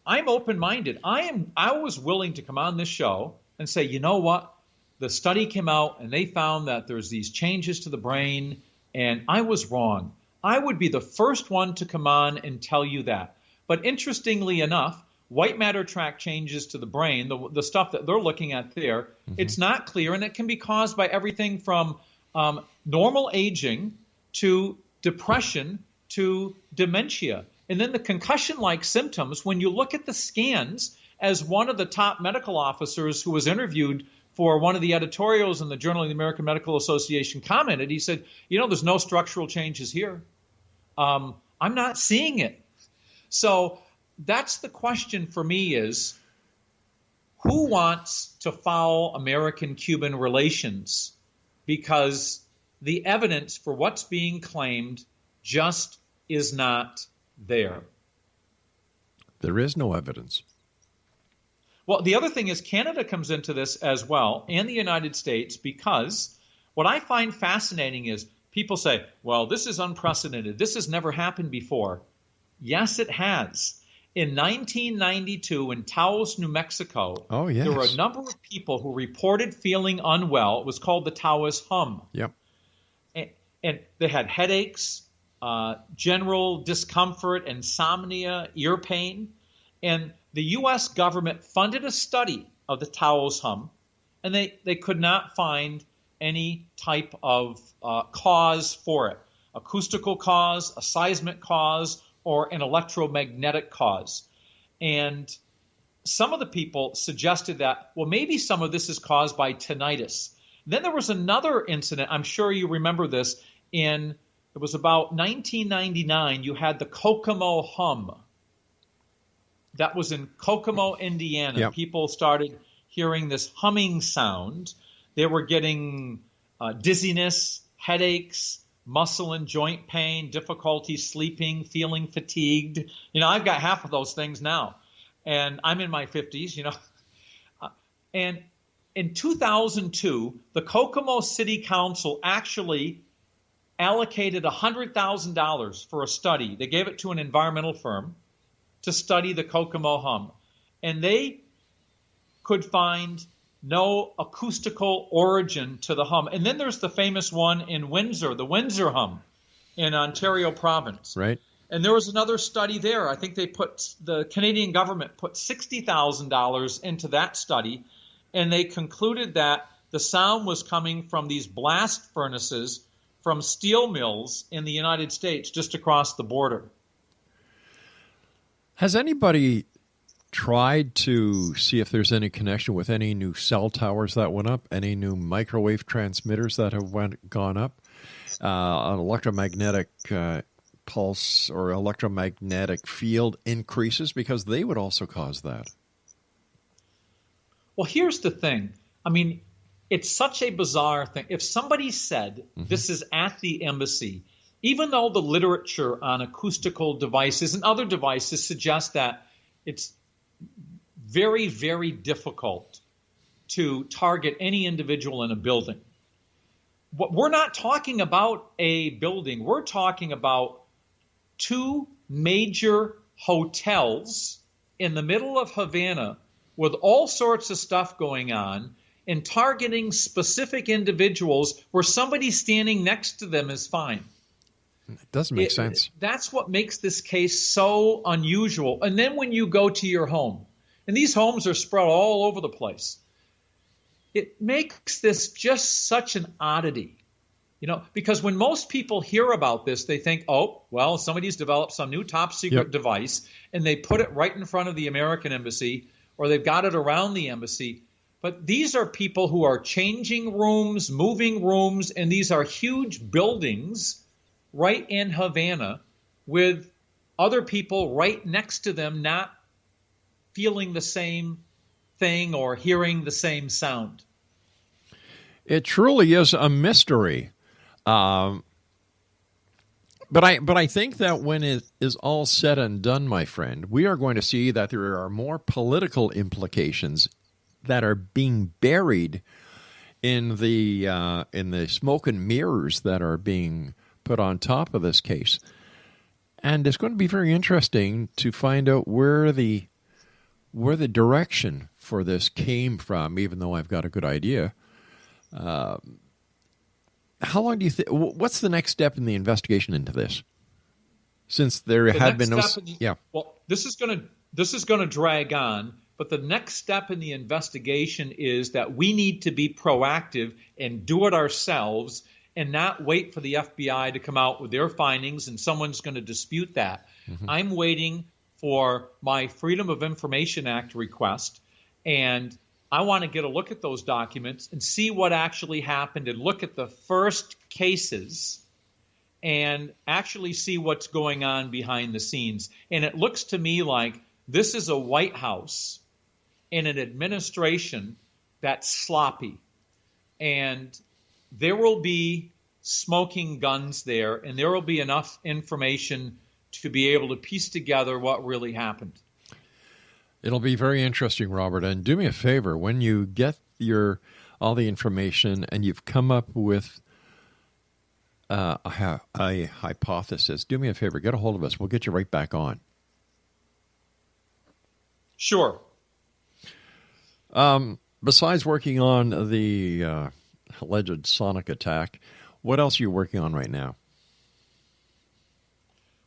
E: I'm open-minded. I was willing to come on this show and say, you know what? The study came out and they found that there's these changes to the brain, and I was wrong. I would be the first one to come on and tell you that. But interestingly enough, white matter track changes to the brain, the stuff that they're looking at there, it's not clear, and it can be caused by everything from normal aging to depression to dementia. And then the concussion-like symptoms, when you look at the scans, as one of the top medical officers who was interviewed for one of the editorials in the Journal of the American Medical Association commented, he said, there's no structural changes here. I'm not seeing it. So that's the question for me is, who wants to foul American-Cuban relations? Because the evidence for what's being claimed just is not there.
D: There is no evidence.
E: Well, the other thing is Canada comes into this as well, and the United States, because what I find fascinating is people say, well, this is unprecedented. This has never happened before. Yes, it has. In 1992 in Taos, New Mexico, there were a number of people who reported feeling unwell. It was called the Taos hum.
D: Yep.
E: And they had headaches, general discomfort, insomnia, ear pain. And the U.S. government funded a study of the Taos hum, and they could not find any type of cause for it, acoustical cause, a seismic cause, or an electromagnetic cause. And some of the people suggested that, well, maybe some of this is caused by tinnitus. Then there was another incident, I'm sure you remember this, it was about 1999, you had the Kokomo hum. That was in Kokomo, Indiana.
D: Yep.
E: People started hearing this humming sound. They were getting dizziness, headaches, muscle and joint pain, difficulty sleeping, feeling fatigued. I've got half of those things now, and I'm in my 50s, And in 2002, the Kokomo City Council actually allocated $100,000 for a study. They gave it to an environmental firm to study the Kokomo hum, and they could find no acoustical origin to the hum. And then there's the famous one in Windsor, the Windsor hum in Ontario province.
D: Right.
E: And there was another study there. I think the Canadian government put $60,000 into that study, and they concluded that the sound was coming from these blast furnaces from steel mills in the United States just across the border.
D: Has anybody tried to see if there's any connection with any new cell towers that went up, any new microwave transmitters that have gone up, an electromagnetic pulse or electromagnetic field increases? Because they would also cause that.
E: Well, here's the thing. I mean, it's such a bizarre thing. If somebody said this is at the embassy, even though the literature on acoustical devices and other devices suggests that it's very, very difficult to target any individual in a building. We're not talking about a building. We're talking about two major hotels in the middle of Havana with all sorts of stuff going on and targeting specific individuals where somebody standing next to them is fine.
D: It doesn't make sense.
E: That's what makes this case so unusual. And then when you go to your home, and these homes are spread all over the place, it makes this just such an oddity. Because when most people hear about this, they think, oh, well, somebody's developed some new top secret device, and they put it right in front of the American embassy, or they've got it around the embassy. But these are people who are changing rooms, moving rooms, and these are huge buildings right in Havana with other people right next to them not feeling the same thing or hearing the same sound.
D: It truly is a mystery. But I think that when it is all said and done, my friend, we are going to see that there are more political implications that are being buried in the smoke and mirrors that are being put on top of this case. And it's going to be very interesting to find out where the direction for this came from, even though I've got a good idea. How long do you think? What's the next step in the investigation into this? Since there had been no,
E: Well, this is going to drag on. But the next step in the investigation is that we need to be proactive and do it ourselves, and not wait for the FBI to come out with their findings and someone's going to dispute that. I'm waiting for my Freedom of Information Act request, and I want to get a look at those documents and see what actually happened and look at the first cases and actually see what's going on behind the scenes. And it looks to me like this is a White House in an administration that's sloppy. And there will be smoking guns there, and there will be enough information to be able to piece together what really happened.
D: It'll be very interesting, Robert. And do me a favor, when you get all the information and you've come up with a hypothesis, do me a favor, get a hold of us. We'll get you right back on.
E: Sure.
D: Besides working on the alleged sonic attack, what else are you working on right now?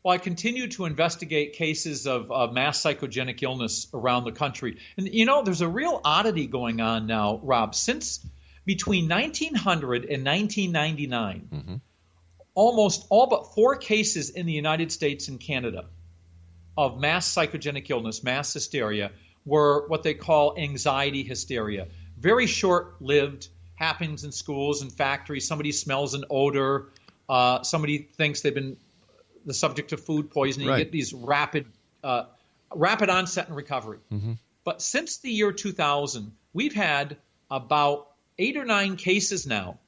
E: Well, I continue to investigate cases of mass psychogenic illness around the country. And, there's a real oddity going on now, Rob. Since between 1900 and 1999, almost all but 4 cases in the United States and Canada of mass psychogenic illness, mass hysteria, were what they call anxiety hysteria. Very short-lived, happens in schools and factories. Somebody smells an odor. Somebody thinks they've been the subject of food poisoning.
D: Right.
E: You get these rapid onset and recovery. But since the year 2000, we've had about 8 or 9 cases now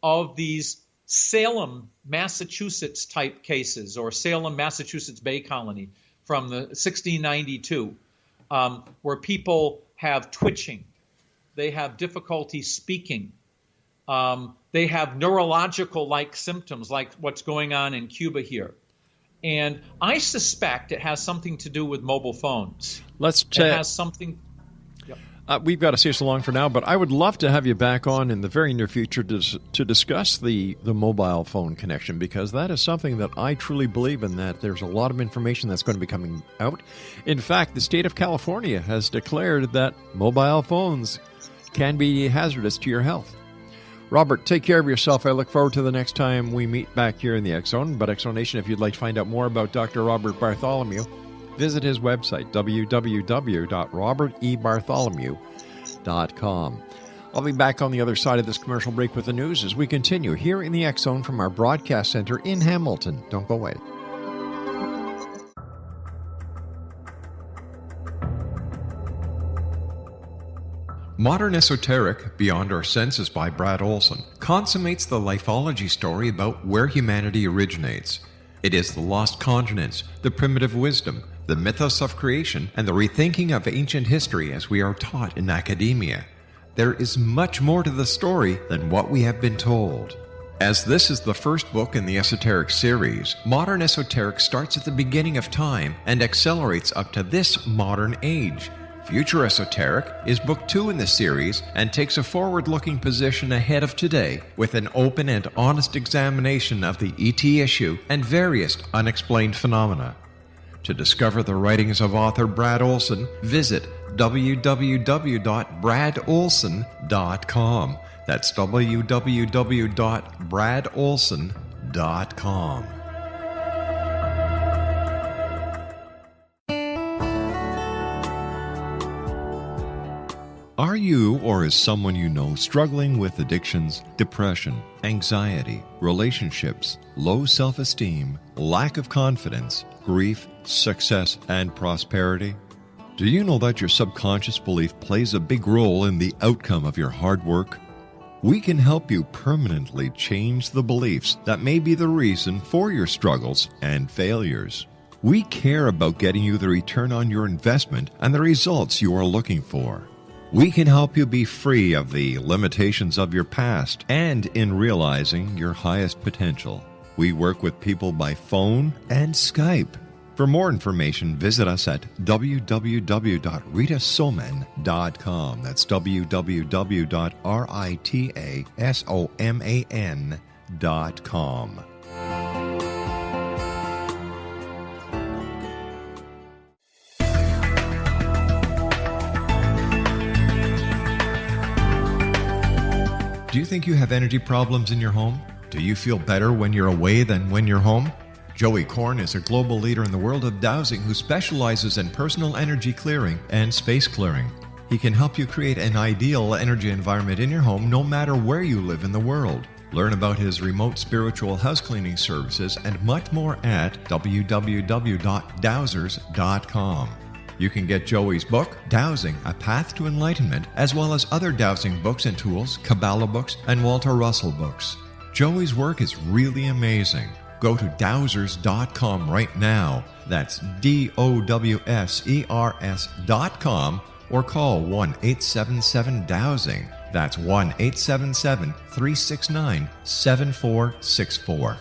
E: of these Salem, Massachusetts type cases, or Salem, Massachusetts Bay Colony from the 1692, where people have twitching, they have difficulty speaking, they have neurological-like symptoms, like what's going on in Cuba here. And I suspect it has something to do with mobile phones.
D: Let's check.
E: It has something. Yep.
D: We've got to see you so long for now, but I would love to have you back on in the very near future to discuss the mobile phone connection, because that is something that I truly believe in, that there's a lot of information that's going to be coming out. In fact, the state of California has declared that mobile phones can be hazardous to your health. Robert, take care of yourself. I look forward to the next time we meet back here in the X Zone. But X Zone Nation, if you'd like to find out more about Dr. Robert Bartholomew, visit his website, www.robertebartholomew.com. I'll be back on the other side of this commercial break with the news as we continue here in the X Zone from our broadcast center in Hamilton. Don't go away.
F: Modern Esoteric, Beyond Our Senses by Brad Olson, consummates the lifeology story about where humanity originates. It is the lost continents, the primitive wisdom, the mythos of creation, and the rethinking of ancient history as we are taught in academia. There is much more to the story than what we have been told. As this is the first book in the Esoteric series, Modern Esoteric starts at the beginning of time and accelerates up to this modern age. Future Esoteric is book 2 in the series and takes a forward-looking position ahead of today with an open and honest examination of the ET issue and various unexplained phenomena. To discover the writings of author Brad Olson, visit www.bradolson.com. That's www.bradolson.com. Are you, or is someone you know, struggling with addictions, depression, anxiety, relationships, low self-esteem, lack of confidence, grief, success, and prosperity? Do you know that your subconscious belief plays a big role in the outcome of your hard work? We can help you permanently change the beliefs that may be the reason for your struggles and failures. We care about getting you the return on your investment and the results you are looking for. We can help you be free of the limitations of your past and in realizing your highest potential. We work with people by phone and Skype. For more information, visit us at www.ritasoman.com. That's www.ritasoman.com. Do you think you have energy problems in your home? Do you feel better when you're away than when you're home? Joey Korn is a global leader in the world of dowsing who specializes in personal energy clearing and space clearing. He can help you create an ideal energy environment in your home no matter where you live in the world. Learn about his remote spiritual house cleaning services and much more at www.dowsers.com. You can get Joey's book, Dowsing, A Path to Enlightenment, as well as other dowsing books and tools, Kabbalah books, and Walter Russell books. Joey's work is really amazing. Go to dowsers.com right now. That's DOWSERS.com, or call 1-877-DOWSING. That's 1-877-369-7464.